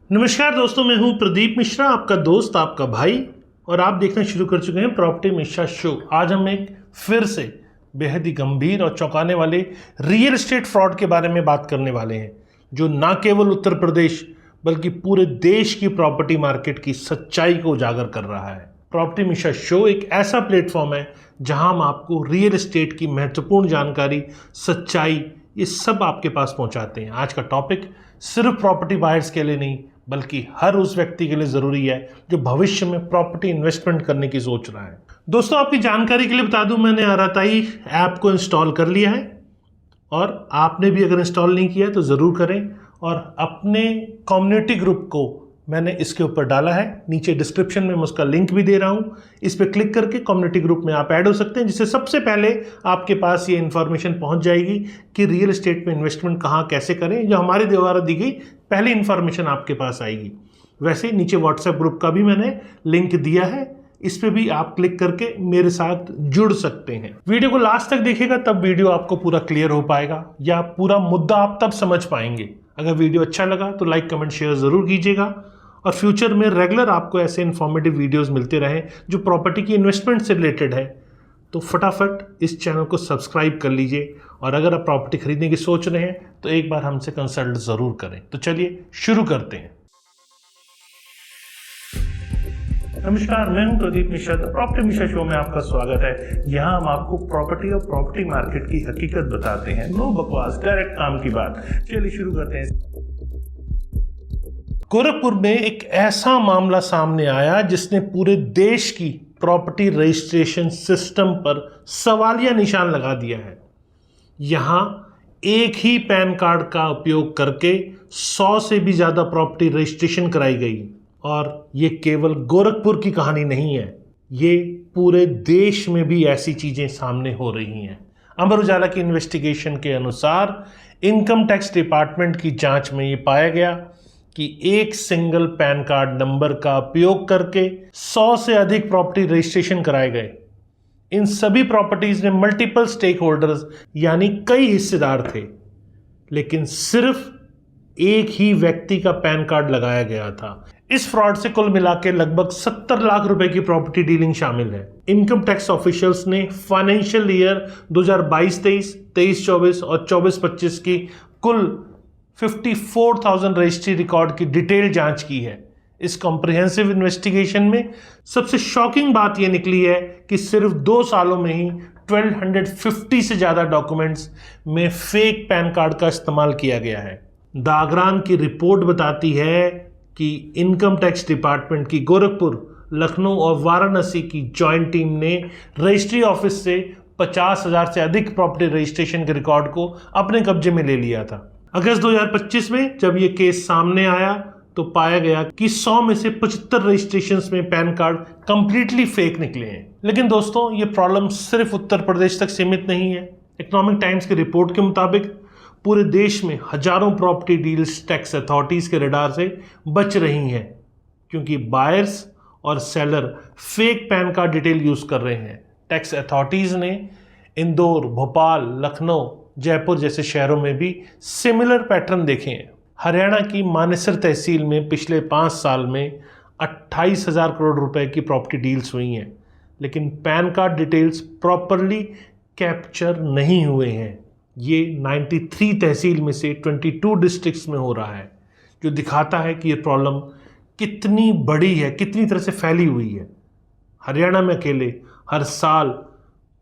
नमस्कार दोस्तों, मैं हूं प्रदीप मिश्रा, आपका दोस्त, आपका भाई, और आप देखना शुरू कर चुके हैं प्रॉपर्टी मिश्रा शो। आज हम एक फिर से बेहद ही गंभीर और चौंकाने वाले रियल एस्टेट फ्रॉड के बारे में बात करने वाले हैं, जो न केवल उत्तर प्रदेश बल्कि पूरे देश की प्रॉपर्टी मार्केट की सच्चाई को उजागर कर रहा है। प्रॉपर्टी मिश्रा शो एक ऐसा प्लेटफॉर्म है जहां हम आपको रियल एस्टेट की महत्वपूर्ण जानकारी, सच्चाई, ये सब आपके पास पहुंचाते हैं। आज का टॉपिक सिर्फ प्रॉपर्टी बायर्स के लिए नहीं बल्कि हर उस व्यक्ति के लिए ज़रूरी है जो भविष्य में प्रॉपर्टी इन्वेस्टमेंट करने की सोच रहा है। दोस्तों, आपकी जानकारी के लिए बता दूं, मैंने आरआरआई ऐप को इंस्टॉल कर लिया है और आपने भी अगर इंस्टॉल नहीं किया तो ज़रूर करें। और अपने कम्युनिटी ग्रुप को मैंने इसके ऊपर डाला है, नीचे डिस्क्रिप्शन में मैं उसका लिंक भी दे रहा हूँ। इस पर क्लिक करके कम्युनिटी ग्रुप में आप ऐड हो सकते हैं, जिससे सबसे पहले आपके पास ये इन्फॉर्मेशन पहुँच जाएगी कि रियल एस्टेट में इन्वेस्टमेंट कहाँ कैसे करें। जो हमारे द्वारा दी गई पहली इन्फॉर्मेशन आपके पास आएगी। वैसे नीचे व्हाट्सएप ग्रुप का भी मैंने लिंक दिया है, इस पे भी आप क्लिक करके मेरे साथ जुड़ सकते हैं। वीडियो को लास्ट तक देखिएगा, तब वीडियो आपको पूरा क्लियर हो पाएगा, या पूरा मुद्दा आप तब समझ पाएंगे। अगर वीडियो अच्छा लगा तो लाइक, कमेंट, शेयर ज़रूर कीजिएगा, और फ्यूचर में रेगुलर आपको ऐसे इन्फॉर्मेटिव वीडियोस मिलते रहें जो प्रॉपर्टी की इन्वेस्टमेंट से रिलेटेड है। तो फटाफट इस चैनल को सब्सक्राइब कर लीजिए, और अगर आप प्रॉपर्टी खरीदने की सोच रहे हैं तो एक बार हमसे कंसल्ट ज़रूर करें। तो चलिए शुरू करते हैं। नमस्कार, मैं हूं प्रदीप मिश्रा। प्रॉपर्टी मिश्रा शो में आपका स्वागत है। यहां हम आपको प्रॉपर्टी और प्रॉपर्टी मार्केट की हकीकत बताते हैं। नो बकवास, डायरेक्ट काम की बात। चलिए शुरू करते हैं। गोरखपुर में एक ऐसा मामला सामने आया जिसने पूरे देश की प्रॉपर्टी रजिस्ट्रेशन सिस्टम पर सवालिया निशान लगा दिया है। यहां एक ही पैन कार्ड का उपयोग करके 100 से भी ज़्यादा प्रॉपर्टी रजिस्ट्रेशन कराई गई। और ये केवल गोरखपुर की कहानी नहीं है, ये पूरे देश में भी ऐसी चीज़ें सामने हो रही हैं। अमर उजाला की इन्वेस्टिगेशन के अनुसार इनकम टैक्स डिपार्टमेंट की जांच में ये पाया गया कि एक सिंगल पैन कार्ड नंबर का उपयोग करके 100 से अधिक प्रॉपर्टी रजिस्ट्रेशन कराए गए। इन सभी प्रॉपर्टीज में मल्टीपल स्टेक होल्डर्स यानी कई हिस्सेदार थे, लेकिन सिर्फ एक ही व्यक्ति का पैन कार्ड लगाया गया था। इस फ्रॉड से कुल मिला के लगभग 70 लाख रुपए की प्रॉपर्टी डीलिंग शामिल है। इनकम टैक्स ऑफिशियल्स ने फाइनेंशियल ईयर 2022-23, 23-24 और 24-25 की कुल 54,000 रजिस्ट्री रिकॉर्ड की डिटेल जांच की है। इस कॉम्प्रिहेंसिव इन्वेस्टिगेशन में सबसे शॉकिंग बात यह निकली है कि सिर्फ 2 सालों में ही 1250 से ज़्यादा डॉक्यूमेंट्स में फेक पैन कार्ड का इस्तेमाल किया गया है। दागरान की रिपोर्ट बताती है कि इनकम टैक्स डिपार्टमेंट की गोरखपुर, लखनऊ और वाराणसी की जॉइंट टीम ने रजिस्ट्री ऑफिस से 50,000 से अधिक प्रॉपर्टी रजिस्ट्रेशन के रिकॉर्ड को अपने कब्जे में ले लिया था। अगस्त 2025 में जब ये केस सामने आया तो पाया गया कि 100 में से 75 रजिस्ट्रेशंस में पैन कार्ड कंप्लीटली फेक निकले हैं। लेकिन दोस्तों, ये प्रॉब्लम सिर्फ उत्तर प्रदेश तक सीमित नहीं है। इकोनॉमिक टाइम्स की रिपोर्ट के मुताबिक पूरे देश में हजारों प्रॉपर्टी डील्स टैक्स अथॉरिटीज के रडार से बच रही हैं, क्योंकि बायर्स और seller fake pan card detail use कर रहे हैं। टैक्स अथॉरिटीज ने इंदौर, भोपाल, लखनऊ, जयपुर जैसे शहरों में भी सिमिलर पैटर्न देखे हैं। हरियाणा की मानेसर तहसील में पिछले 5 साल में 28,000 करोड़ रुपए की प्रॉपर्टी डील्स हुई हैं, लेकिन pan card details properly capture नहीं हुए हैं। ये 93 तहसील में से 22 डिस्ट्रिक्ट्स में हो रहा है, जो दिखाता है कि ये प्रॉब्लम कितनी बड़ी है, कितनी तरह से फैली हुई है। हरियाणा में अकेले हर साल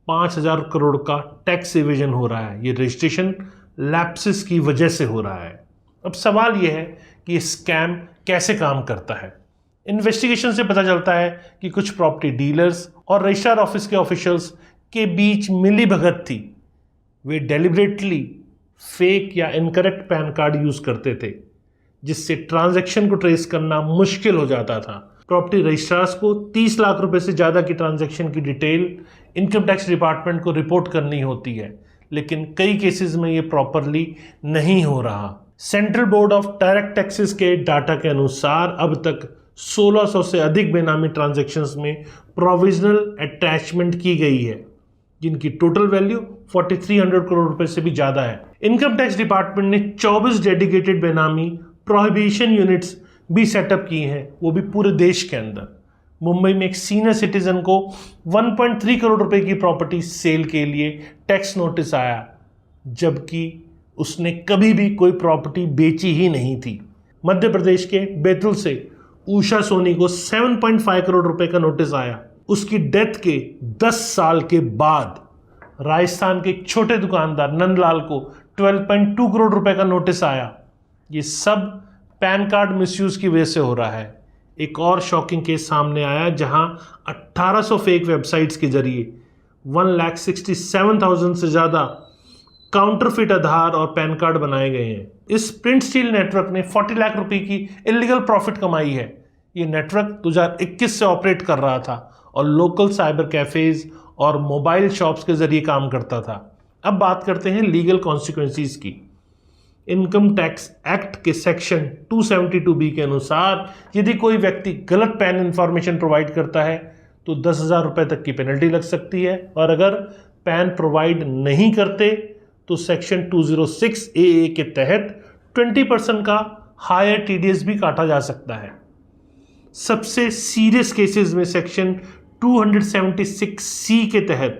5,000 करोड़ का टैक्स इवेजन हो रहा है। ये रजिस्ट्रेशन लैप्सेस की वजह से हो रहा है। अब सवाल यह है कि ये स्कैम कैसे काम करता है। इन्वेस्टिगेशन से पता चलता है कि कुछ प्रॉपर्टी डीलर्स और रजिस्ट्रार ऑफिस के ऑफिशियल्स के बीच मिली भगत थी। वे डेलिबरेटली फेक या इनकरेक्ट पैन कार्ड यूज करते थे, जिससे ट्रांजैक्शन को ट्रेस करना मुश्किल हो जाता था। प्रॉपर्टी रजिस्ट्रार्स को 30 लाख रुपए से ज़्यादा की ट्रांजैक्शन की डिटेल इनकम टैक्स डिपार्टमेंट को रिपोर्ट करनी होती है, लेकिन कई केसेस में ये प्रॉपरली नहीं हो रहा। Central board of direct taxes के डाटा के अनुसार अब तक 1600 से अधिक बेनामी ट्रांजैक्शंस में प्रोविजनल अटैचमेंट की गई है, जिनकी टोटल वैल्यू 4300 करोड़ रुपए से भी ज़्यादा है। इनकम टैक्स डिपार्टमेंट ने 24 डेडिकेटेड बेनामी प्रोहिबिशन यूनिट्स भी सेटअप की हैं, वो भी पूरे देश के अंदर। मुंबई में एक सीनियर सिटीजन को 1.3 करोड़ रुपए की प्रॉपर्टी सेल के लिए टैक्स नोटिस आया, जबकि उसने कभी भी कोई प्रॉपर्टी बेची ही नहीं थी। मध्य प्रदेश के बैतूल से उषा सोनी को 7.5 करोड़ रुपए का नोटिस आया, उसकी डेथ के 10 साल के बाद। राजस्थान के एक छोटे दुकानदार नंदलाल को 12.2 करोड़ रुपए का नोटिस आया। ये सब पैन कार्ड मिसयूज की वजह से हो रहा है। एक और शॉकिंग केस सामने आया जहां 1800 फेक वेबसाइट्स के जरिए 1,67,000 से ज़्यादा काउंटरफिट आधार और पैन कार्ड बनाए गए हैं। इस प्रिंट स्टील नेटवर्क ने 40 लाख रुपए की इलीगल प्रॉफिट कमाई है। ये नेटवर्क 2021 से ऑपरेट कर रहा था और लोकल साइबर कैफेज और मोबाइल शॉप्स के जरिए काम करता था। अब बात करते हैं लीगल कॉन्सिक्वेंसीज की। इनकम टैक्स एक्ट के सेक्शन 272B के अनुसार यदि कोई व्यक्ति गलत पैन इंफॉर्मेशन प्रोवाइड करता है तो 10,000 रुपये तक की पेनल्टी लग सकती है, और अगर पैन प्रोवाइड नहीं करते तो सेक्शन 206AA के तहत 20% का हायर TDS भी काटा जा सकता है। सबसे सीरियस केसेस में सेक्शन 276C के तहत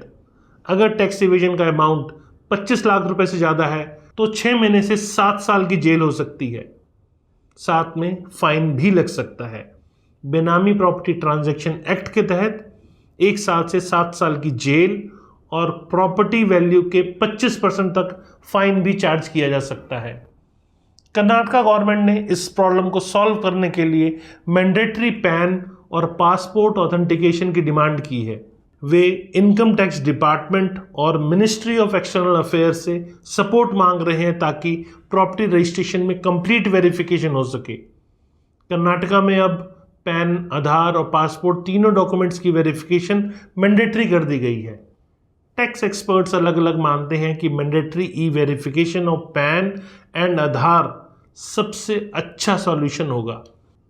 अगर टैक्स इवेजन का अमाउंट 25 लाख रुपए से ज़्यादा है तो 6 महीने से 7 साल की जेल हो सकती है, साथ में फाइन भी लग सकता है। बेनामी प्रॉपर्टी ट्रांजैक्शन एक्ट के तहत 1 साल से 7 साल की जेल और प्रॉपर्टी वैल्यू के 25% तक फाइन भी चार्ज किया जा सकता है। कर्नाटका गवर्नमेंट ने इस प्रॉब्लम को सॉल्व करने के लिए मैंडेटरी पैन और पासपोर्ट ऑथेंटिकेशन की डिमांड की है। वे इनकम टैक्स डिपार्टमेंट और मिनिस्ट्री ऑफ एक्सटर्नल अफेयर्स से सपोर्ट मांग रहे हैं ताकि प्रॉपर्टी रजिस्ट्रेशन में कंप्लीट वेरिफिकेशन हो सके। कर्नाटका में अब पैन, आधार और पासपोर्ट तीनों डॉक्यूमेंट्स की वेरिफिकेशन मैंडेटरी कर दी गई है। टैक्स एक्सपर्ट्स अलग अलग मानते हैं कि mandatory e verification of PAN and Aadhaar सबसे अच्छा सॉल्यूशन होगा,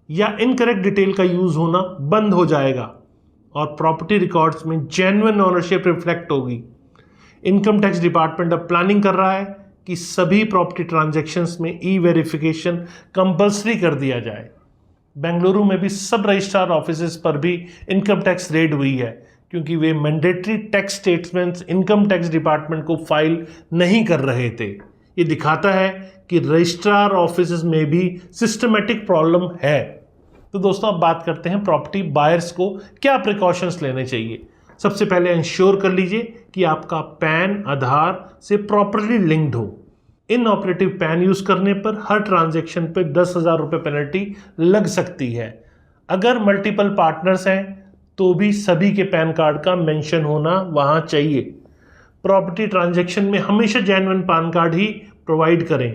या इनकरेक्ट डिटेल का यूज़ होना बंद हो जाएगा और प्रॉपर्टी रिकॉर्ड्स में जेन्युइन ओनरशिप रिफ्लेक्ट होगी। इनकम टैक्स डिपार्टमेंट अब प्लानिंग कर रहा है कि सभी प्रॉपर्टी ट्रांजैक्शंस में ई वेरिफिकेशन कंपल्सरी कर दिया जाए। बेंगलुरु में भी सब रजिस्ट्रार ऑफिसेज पर भी इनकम टैक्स रेड हुई है, क्योंकि वे mandatory tax statements income tax department को फाइल नहीं कर रहे थे। ये दिखाता है कि रजिस्ट्रार ऑफिसेज में भी सिस्टमेटिक प्रॉब्लम है। तो दोस्तों अब बात करते हैं प्रॉपर्टी बायर्स को क्या प्रिकॉशंस लेने चाहिए। सबसे पहले इंश्योर कर लीजिए कि आपका पैन आधार से प्रॉपरली लिंक्ड हो। इनऑपरेटिव पैन यूज करने पर हर ट्रांजैक्शन पे 10,000 रुपये पेनल्टी लग सकती है। अगर मल्टीपल पार्टनर्स हैं तो भी सभी के पैन कार्ड का मेंशन होना वहाँ चाहिए। प्रॉपर्टी ट्रांजैक्शन में हमेशा जेन्युइन पैन कार्ड ही प्रोवाइड करें।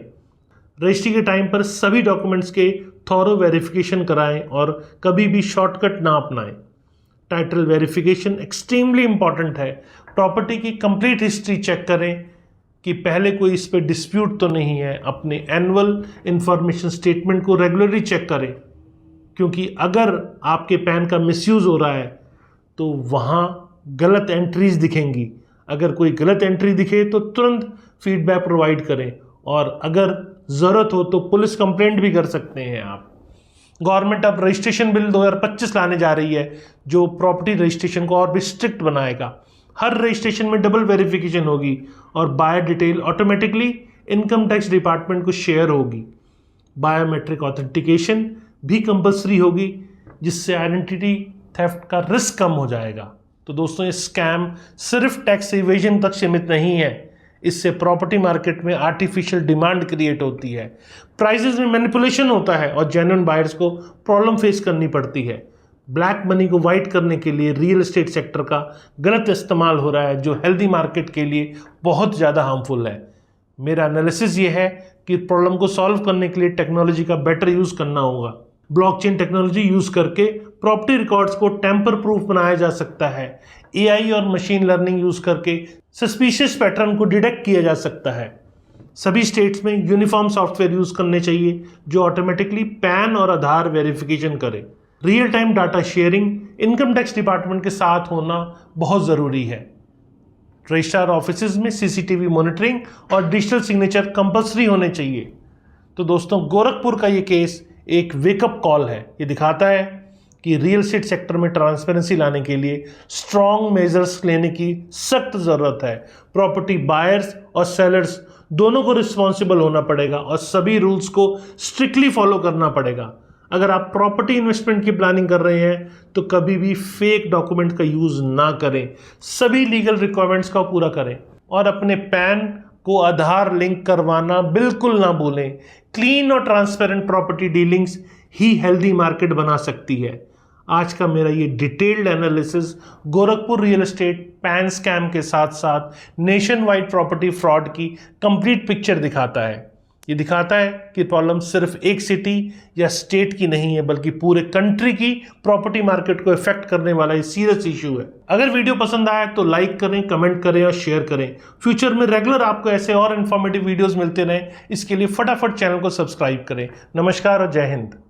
रजिस्ट्री के टाइम पर सभी डॉक्यूमेंट्स के थॉरो वेरिफिकेशन कराएं और कभी भी शॉर्टकट ना अपनाएं। टाइटल वेरिफिकेशन एक्सट्रीमली इंपॉर्टेंट है। प्रॉपर्टी की कंप्लीट हिस्ट्री चेक करें कि पहले कोई इस पर डिस्प्यूट तो नहीं है। अपने एनुअल इंफॉर्मेशन स्टेटमेंट को रेगुलरली चेक करें, क्योंकि अगर आपके पैन का मिसयूज़ हो रहा है तो वहाँ गलत एंट्रीज दिखेंगी। अगर कोई गलत एंट्री दिखे तो तुरंत फीडबैक प्रोवाइड करें, और अगर ज़रूरत हो तो पुलिस कंप्लेंट भी कर सकते हैं आप। गवर्नमेंट अब रजिस्ट्रेशन बिल 2025 लाने जा रही है, जो प्रॉपर्टी रजिस्ट्रेशन को और भी स्ट्रिक्ट बनाएगा। हर रजिस्ट्रेशन में डबल वेरिफिकेशन होगी और buyer detail automatically income tax department को शेयर होगी। बायोमेट्रिक ऑथेंटिकेशन भी कंपल्सरी होगी, जिससे आइडेंटिटी थेफ्ट का रिस्क कम हो जाएगा। तो दोस्तों ये स्कैम सिर्फ टैक्स इवेजन तक सीमित नहीं है, इससे प्रॉपर्टी मार्केट में आर्टिफिशियल डिमांड क्रिएट होती है, प्राइसेस में मैनिपुलेशन होता है और जेन्युइन बायर्स को प्रॉब्लम फेस करनी पड़ती है। ब्लैक मनी को वाइट करने के लिए रियल एस्टेट सेक्टर का गलत इस्तेमाल हो रहा है, जो हेल्दी मार्केट के लिए बहुत ज़्यादा हार्मफुल है। मेरा एनालिसिस ये है कि प्रॉब्लम को सॉल्व करने के लिए टेक्नोलॉजी का बेटर यूज़ करना होगा। ब्लॉकचेन टेक्नोलॉजी यूज़ करके प्रॉपर्टी रिकॉर्ड्स को टेम्पर प्रूफ बनाया जा सकता है। AI और मशीन लर्निंग यूज़ करके सस्पिशियस पैटर्न को डिटेक्ट किया जा सकता है। सभी स्टेट्स में यूनिफॉर्म सॉफ्टवेयर यूज़ करने चाहिए जो ऑटोमेटिकली पैन और आधार वेरिफिकेशन करे। Real time data sharing income tax department के साथ होना बहुत ज़रूरी है। रजिस्ट्रार ऑफिसेज में CCTV मॉनिटरिंग और डिजिटल सिग्नेचर कंपल्सरी होने चाहिए। तो दोस्तों गोरखपुर का ये केस एक वेकअप कॉल है। ये दिखाता है कि रियल एस्टेट सेक्टर में ट्रांसपेरेंसी लाने के लिए स्ट्रॉन्ग मेजर्स लेने की सख्त ज़रूरत है। प्रॉपर्टी बायर्स और सेलर्स दोनों को रिस्पॉन्सिबल होना पड़ेगा और सभी रूल्स को स्ट्रिक्टली फॉलो करना पड़ेगा। अगर आप प्रॉपर्टी इन्वेस्टमेंट की प्लानिंग कर रहे हैं तो कभी भी फेक डॉक्यूमेंट का यूज़ ना करें, सभी लीगल रिक्वायरमेंट्स का पूरा करें और अपने पैन को आधार लिंक करवाना बिल्कुल ना भूलें। क्लीन और ट्रांसपेरेंट प्रॉपर्टी डीलिंग्स ही हेल्दी मार्केट बना सकती है। आज का मेरा ये detailed analysis Gorakhpur real estate pan scam के साथ साथ नेशन वाइड प्रॉपर्टी फ्रॉड की कंप्लीट पिक्चर दिखाता है। ये दिखाता है कि प्रॉब्लम सिर्फ एक सिटी या स्टेट की नहीं है बल्कि पूरे कंट्री की प्रॉपर्टी मार्केट को इफेक्ट करने वाला ये सीरियस इशू है। अगर वीडियो पसंद आया तो लाइक करें, कमेंट करें और शेयर करें। फ्यूचर में रेगुलर आपको ऐसे और इन्फॉर्मेटिव वीडियोस मिलते रहें, इसके लिए फटाफट चैनल को सब्सक्राइब करें। नमस्कार और जय हिंद।